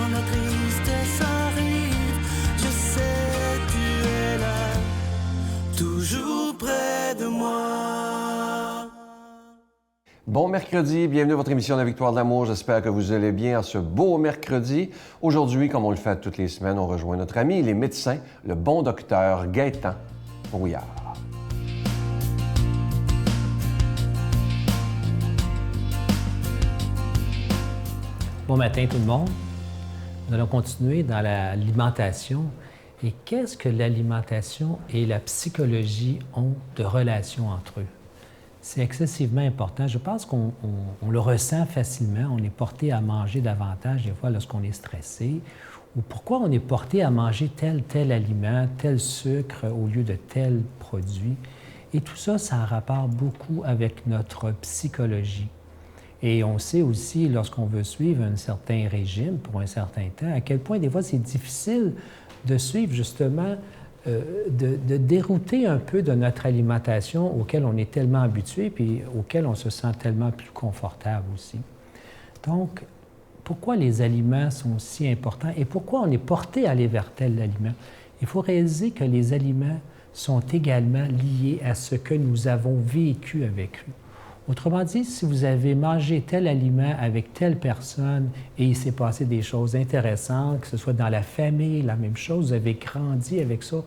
quand la tristesse arrive, je sais tu es là, toujours près de moi. Bon mercredi, bienvenue à votre émission La Victoire de l'amour. J'espère que vous allez bien en ce beau mercredi. Aujourd'hui, comme on le fait toutes les semaines, on rejoint notre ami, il est médecin, le bon docteur Gaétan Brouillard. Bon matin tout le monde. Nous allons continuer dans l'alimentation. Et qu'est-ce que l'alimentation et la psychologie ont de relation entre eux? C'est excessivement important. Je pense qu'on le ressent facilement. On est porté à manger davantage des fois lorsqu'on est stressé. Ou pourquoi on est porté à manger tel aliment, tel sucre au lieu de tel produit. Et tout ça, ça a rapport beaucoup avec notre psychologie. Et on sait aussi, lorsqu'on veut suivre un certain régime pour un certain temps, à quel point des fois c'est difficile de suivre justement, de dérouter un peu de notre alimentation auquel on est tellement habitué puis auquel on se sent tellement plus confortable aussi. Donc, pourquoi les aliments sont si importants et pourquoi on est porté à aller vers tel aliment? Il faut réaliser que les aliments sont également liés à ce que nous avons vécu avec eux. Autrement dit, si vous avez mangé tel aliment avec telle personne et il s'est passé des choses intéressantes, que ce soit dans la famille, la même chose, vous avez grandi avec ça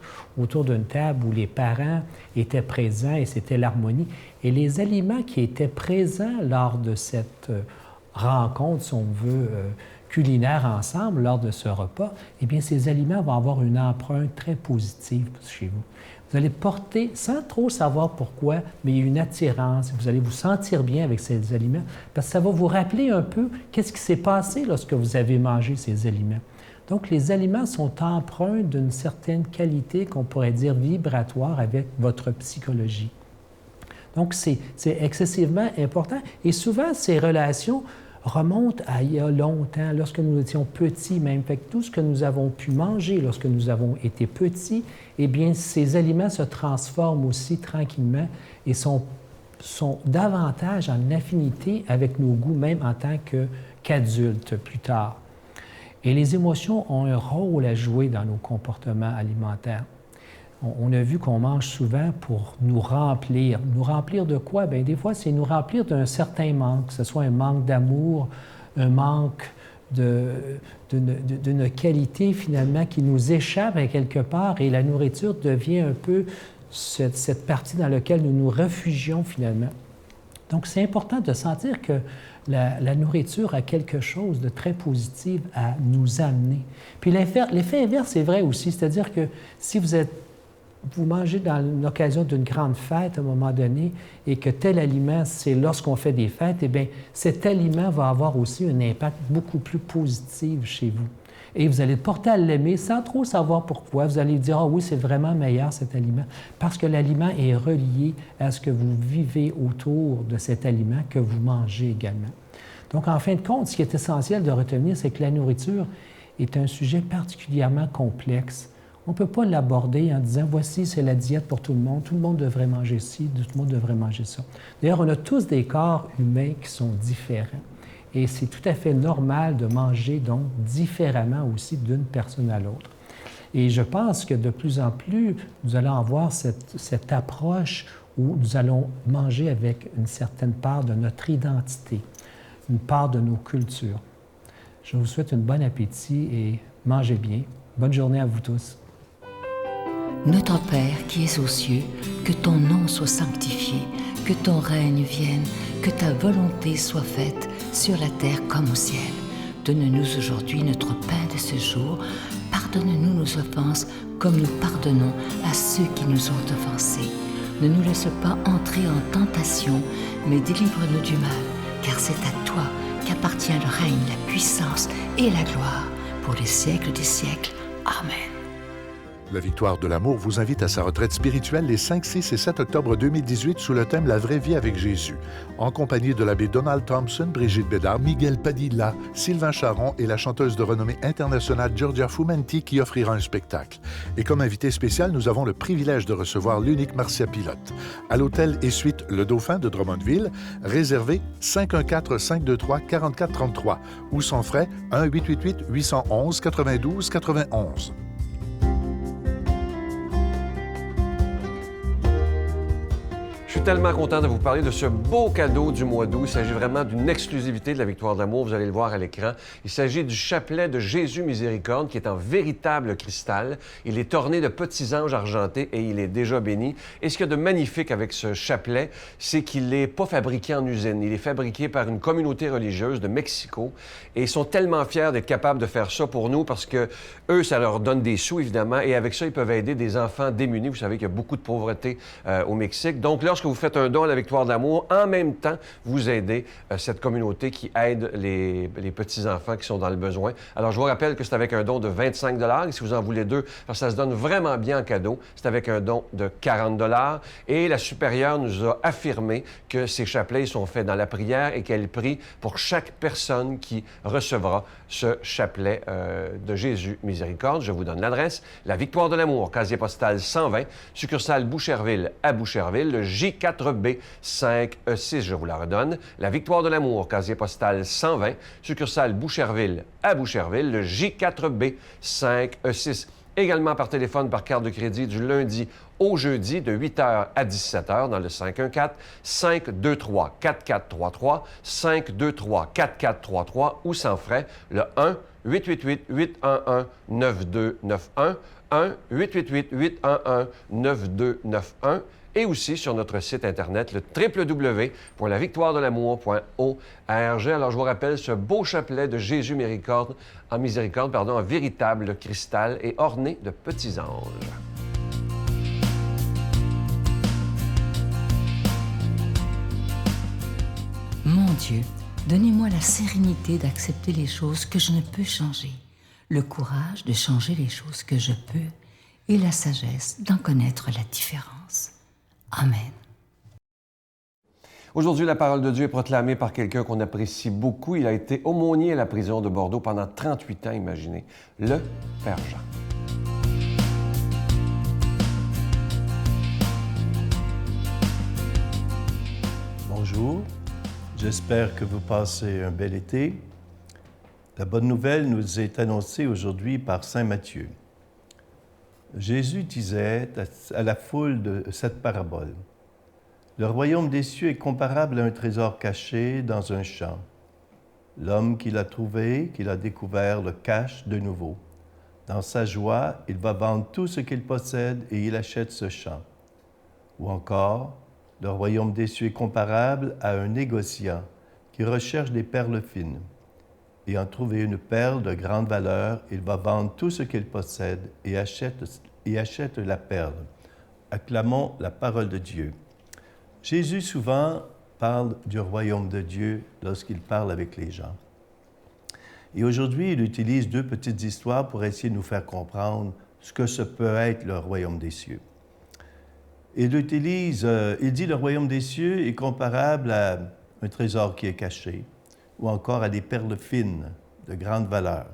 autour d'une table où les parents étaient présents et c'était l'harmonie. Et les aliments qui étaient présents lors de cette rencontre, si on veut, culinaire ensemble, lors de ce repas, eh bien, ces aliments vont avoir une empreinte très positive chez vous. Vous allez porter, sans trop savoir pourquoi, mais il y a une attirance. Vous allez vous sentir bien avec ces aliments parce que ça va vous rappeler un peu qu'est-ce qui s'est passé lorsque vous avez mangé ces aliments. Donc, les aliments sont empreints d'une certaine qualité qu'on pourrait dire vibratoire avec votre psychologie. Donc, c'est excessivement important. Et souvent, ces relations remonte à il y a longtemps, lorsque nous étions petits même. Fait que tout ce que nous avons pu manger lorsque nous avons été petits, eh bien, ces aliments se transforment aussi tranquillement et sont davantage en affinité avec nos goûts, même en tant qu'adultes plus tard. Et les émotions ont un rôle à jouer dans nos comportements alimentaires. On a vu qu'on mange souvent pour nous remplir. Nous remplir de quoi? Bien, des fois, c'est nous remplir d'un certain manque, que ce soit un manque d'amour, un manque d'une qualité, finalement, qui nous échappe à quelque part, et la nourriture devient un peu cette partie dans laquelle nous nous réfugions, finalement. Donc, c'est important de sentir que la nourriture a quelque chose de très positif à nous amener. Puis l'effet inverse est vrai aussi, c'est-à-dire que si vous mangez dans l'occasion d'une grande fête à un moment donné et que tel aliment, c'est lorsqu'on fait des fêtes, eh bien, cet aliment va avoir aussi un impact beaucoup plus positif chez vous. Et vous allez porter à l'aimer sans trop savoir pourquoi. Vous allez dire « Ah oui, c'est vraiment meilleur cet aliment », parce que l'aliment est relié à ce que vous vivez autour de cet aliment que vous mangez également. Donc, en fin de compte, ce qui est essentiel de retenir, c'est que la nourriture est un sujet particulièrement complexe. On ne peut pas l'aborder en disant « Voici, c'est la diète pour tout le monde devrait manger ci, tout le monde devrait manger ça ». D'ailleurs, on a tous des corps humains qui sont différents. Et c'est tout à fait normal de manger donc différemment aussi d'une personne à l'autre. Et je pense que de plus en plus, nous allons avoir cette approche où nous allons manger avec une certaine part de notre identité, une part de nos cultures. Je vous souhaite un bon appétit et mangez bien. Bonne journée à vous tous. Notre Père qui es aux cieux, que ton nom soit sanctifié, que ton règne vienne, que ta volonté soit faite sur la terre comme au ciel. Donne-nous aujourd'hui notre pain de ce jour. Pardonne-nous nos offenses comme nous pardonnons à ceux qui nous ont offensés. Ne nous laisse pas entrer en tentation, mais délivre-nous du mal, car c'est à toi qu'appartient le règne, la puissance et la gloire pour les siècles des siècles. Amen. La Victoire de l'amour vous invite à sa retraite spirituelle les 5, 6 et 7 octobre 2018 sous le thème « La vraie vie avec Jésus », en compagnie de l'abbé Donald Thompson, Brigitte Bédard, Miguel Padilla, Sylvain Charon et la chanteuse de renommée internationale Giorgia Fumenti qui offrira un spectacle. Et comme invité spécial, nous avons le privilège de recevoir l'unique Marcia Pilote. À l'hôtel et suite Le Dauphin de Drummondville, réservé 514-523-4433 ou sans frais 1-888-811-92-91. Je suis tellement content de vous parler de ce beau cadeau du mois d'août. Il s'agit vraiment d'une exclusivité de la Victoire de l'amour. Vous allez le voir à l'écran. Il s'agit du chapelet de Jésus Miséricorde qui est en véritable cristal. Il est orné de petits anges argentés et il est déjà béni. Et ce qu'il y a de magnifique avec ce chapelet, c'est qu'il n'est pas fabriqué en usine. Il est fabriqué par une communauté religieuse de Mexico. Et ils sont tellement fiers d'être capables de faire ça pour nous parce que eux, ça leur donne des sous, évidemment. Et avec ça, ils peuvent aider des enfants démunis. Vous savez qu'il y a beaucoup de pauvreté au Mexique. Donc, lorsque vous faites un don à la Victoire de l'amour, en même temps, vous aidez cette communauté qui aide les petits-enfants qui sont dans le besoin. Alors, je vous rappelle que c'est avec un don de 25 $. Et si vous en voulez deux, parce que ça se donne vraiment bien en cadeau, c'est avec un don de 40 $. Et la supérieure nous a affirmé que ces chapelets sont faits dans la prière et qu'elle prie pour chaque personne qui recevra ce chapelet de Jésus Miséricorde. Je vous donne l'adresse. La Victoire de l'amour, casier postal 120, succursale Boucherville à Boucherville, le J4B 5E6, je vous la redonne. La Victoire de l'amour, casier postal 120, succursale Boucherville à Boucherville, le J4B 5E6. Également par téléphone, par carte de crédit du lundi au jeudi de 8h à 17h dans le 514-523-4433, 523-4433 ou sans frais, le 1-888-811-9291, 1-888-811-9291 et aussi sur notre site Internet, le www.lavictoiredelamour.org. Alors, je vous rappelle ce beau chapelet de Jésus en véritable cristal et orné de petits anges. Mon Dieu, donnez-moi la sérénité d'accepter les choses que je ne peux changer, le courage de changer les choses que je peux et la sagesse d'en connaître la différence. Amen. Aujourd'hui, la parole de Dieu est proclamée par quelqu'un qu'on apprécie beaucoup. Il a été aumônier à la prison de Bordeaux pendant 38 ans, imaginez, le Père Jean. Bonjour, j'espère que vous passez un bel été. La bonne nouvelle nous est annoncée aujourd'hui par saint Matthieu. Jésus disait à la foule de cette parabole, « Le royaume des cieux est comparable à un trésor caché dans un champ. L'homme qui l'a trouvé, qui l'a découvert, le cache de nouveau. Dans sa joie, il va vendre tout ce qu'il possède et il achète ce champ. Ou encore, le royaume des cieux est comparable à un négociant qui recherche des perles fines. Ayant trouvé une perle de grande valeur, il va vendre tout ce qu'il possède et achète la perle. » Acclamons la parole de Dieu. Jésus souvent parle du royaume de Dieu lorsqu'il parle avec les gens. Et aujourd'hui, il utilise deux petites histoires pour essayer de nous faire comprendre ce que ce peut être le royaume des cieux. Il dit le royaume des cieux est comparable à un trésor qui est caché, ou encore à des perles fines de grande valeur.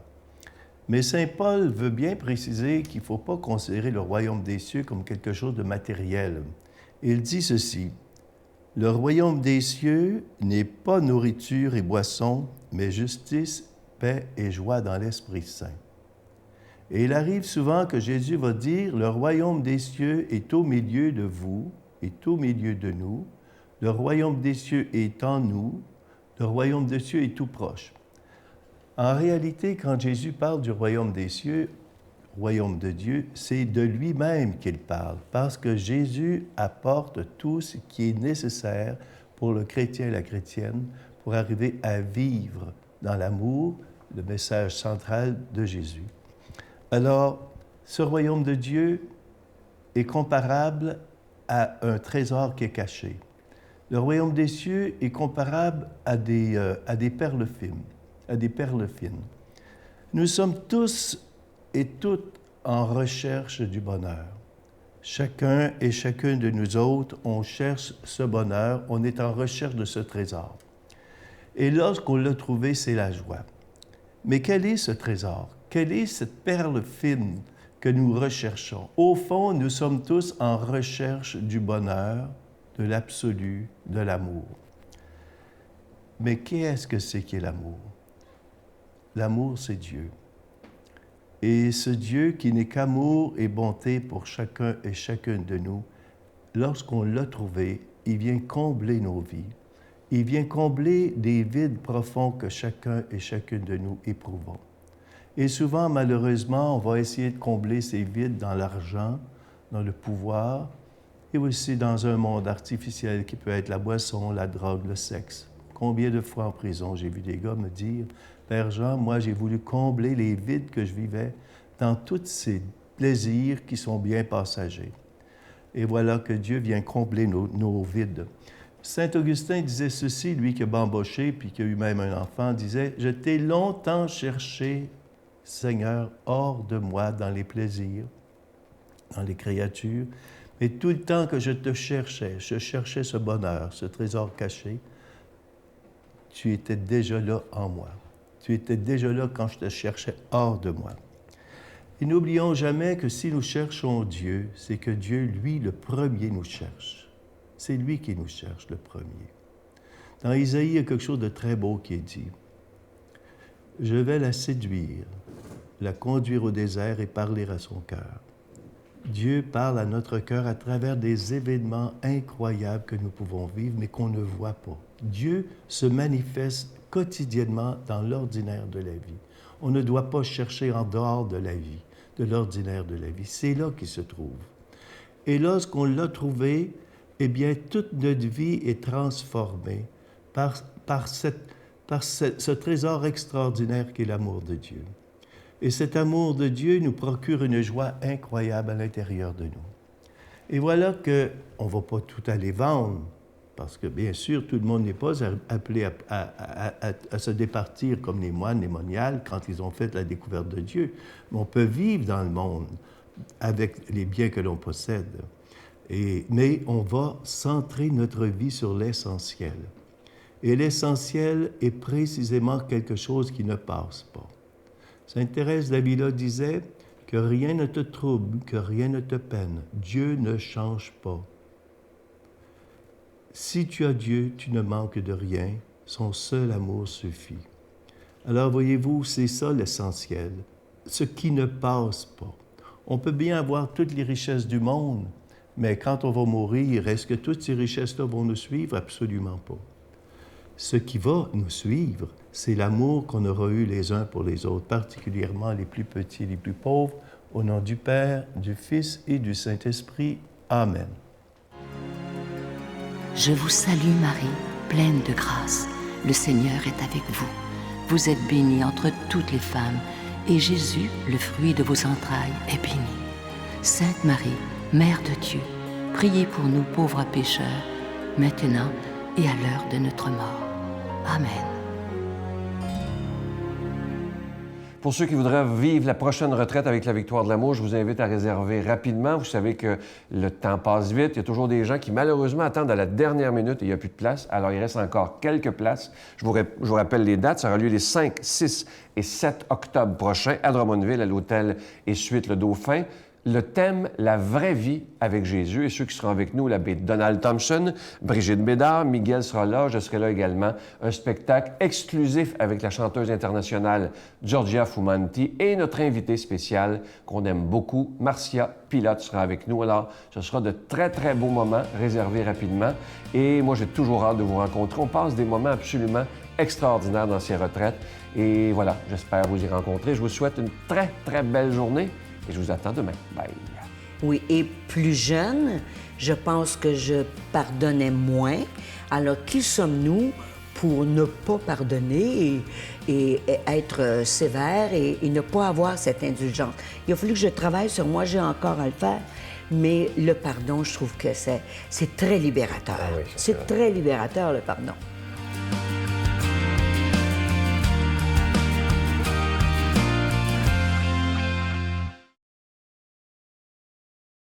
Mais saint Paul veut bien préciser qu'il ne faut pas considérer le royaume des cieux comme quelque chose de matériel. Il dit ceci, « Le royaume des cieux n'est pas nourriture et boisson, mais justice, paix et joie dans l'Esprit Saint. » Et il arrive souvent que Jésus va dire, « Le royaume des cieux est au milieu de vous, est au milieu de nous. Le royaume des cieux est en nous. Le royaume des cieux est tout proche. » En réalité, quand Jésus parle du royaume des cieux, royaume de Dieu, c'est de lui-même qu'il parle, parce que Jésus apporte tout ce qui est nécessaire pour le chrétien et la chrétienne pour arriver à vivre dans l'amour, le message central de Jésus. Alors, ce royaume de Dieu est comparable à un trésor qui est caché. Le royaume des cieux est comparable à des perles fines, Nous sommes tous et toutes en recherche du bonheur. Chacun et chacune de nous autres, on cherche ce bonheur, on est en recherche de ce trésor. Et lorsqu'on l'a trouvé, c'est la joie. Mais quel est ce trésor? Quelle est cette perle fine que nous recherchons? Au fond, nous sommes tous en recherche du bonheur, de l'absolu, de l'amour. Mais qu'est-ce que c'est qu'est l'amour? L'amour, c'est Dieu. Et ce Dieu qui n'est qu'amour et bonté pour chacun et chacune de nous, lorsqu'on l'a trouvé, il vient combler nos vies. Il vient combler des vides profonds que chacun et chacune de nous éprouvons. Et souvent, malheureusement, on va essayer de combler ces vides dans l'argent, dans le pouvoir, et aussi dans un monde artificiel qui peut être la boisson, la drogue, le sexe. Combien de fois en prison, j'ai vu des gars me dire « Père Jean, moi, j'ai voulu combler les vides que je vivais dans tous ces plaisirs qui sont bien passagers. » Et voilà que Dieu vient combler nos vides. Saint Augustin disait ceci, lui qui a bamboché, puis qui a eu même un enfant, disait « Je t'ai longtemps cherché, Seigneur, hors de moi, dans les plaisirs, dans les créatures, mais tout le temps que je te cherchais, je cherchais ce bonheur, ce trésor caché, tu étais déjà là en moi. Tu étais déjà là quand je te cherchais hors de moi. » Et n'oublions jamais que si nous cherchons Dieu, c'est que Dieu, lui, le premier, nous cherche. C'est lui qui nous cherche, le premier. Dans Isaïe, il y a quelque chose de très beau qui est dit. « Je vais la séduire, la conduire au désert et parler à son cœur. » Dieu parle à notre cœur à travers des événements incroyables que nous pouvons vivre, mais qu'on ne voit pas. Dieu se manifeste quotidiennement dans l'ordinaire de la vie. On ne doit pas chercher en dehors de la vie, de l'ordinaire de la vie. C'est là qu'il se trouve. Et lorsqu'on l'a trouvé, eh bien, toute notre vie est transformée par ce trésor extraordinaire qu'est l'amour de Dieu. Et cet amour de Dieu nous procure une joie incroyable à l'intérieur de nous. Et voilà qu'on ne va pas tout aller vendre, parce que bien sûr, tout le monde n'est pas appelé à se départir comme les moines, les moniales, quand ils ont fait la découverte de Dieu. Mais on peut vivre dans le monde avec les biens que l'on possède. Mais on va centrer notre vie sur l'essentiel. Et l'essentiel est précisément quelque chose qui ne passe pas. Sainte Thérèse d'Avila disait que rien ne te trouble, que rien ne te peine. Dieu ne change pas. Si tu as Dieu, tu ne manques de rien. Son seul amour suffit. Alors voyez-vous, c'est ça l'essentiel, ce qui ne passe pas. On peut bien avoir toutes les richesses du monde, mais quand on va mourir, est-ce que toutes ces richesses-là vont nous suivre? Absolument pas. Ce qui va nous suivre, c'est l'amour qu'on aura eu les uns pour les autres, particulièrement les plus petits, les plus pauvres, au nom du Père, du Fils et du Saint-Esprit. Amen. Je vous salue Marie, pleine de grâce. Le Seigneur est avec vous. Vous êtes bénie entre toutes les femmes, et Jésus, le fruit de vos entrailles, est béni. Sainte Marie, Mère de Dieu, priez pour nous pauvres pécheurs, maintenant et à l'heure de notre mort. Amen. Pour ceux qui voudraient vivre la prochaine retraite avec la Victoire de l'amour, je vous invite à réserver rapidement. Vous savez que le temps passe vite. Il y a toujours des gens qui, malheureusement, attendent à la dernière minute et il n'y a plus de place. Alors, il reste encore quelques places. Je vous rappelle les dates. Ça aura lieu les 5, 6 et 7 octobre prochains à Drummondville, à l'hôtel et suite Le Dauphin. Le thème « La vraie vie avec Jésus » et ceux qui seront avec nous, l'abbé Donald Thompson, Brigitte Bédard, Miguel sera là, je serai là également. Un spectacle exclusif avec la chanteuse internationale Giorgia Fumanti et notre invité spécial qu'on aime beaucoup, Marcia Pilote sera avec nous. Alors, ce sera de très, très beaux moments réservés rapidement et moi, j'ai toujours hâte de vous rencontrer. On passe des moments absolument extraordinaires dans ces retraites et voilà, j'espère vous y rencontrer. Je vous souhaite une très, très belle journée. Et je vous attends demain. Bye. Oui, et plus jeune, je pense que je pardonnais moins. Alors, qui sommes-nous pour ne pas pardonner et être sévère et ne pas avoir cette indulgence? Il a fallu que je travaille sur moi, j'ai encore à le faire. Mais le pardon, je trouve que c'est très libérateur. Ah oui, c'est très libérateur, le pardon.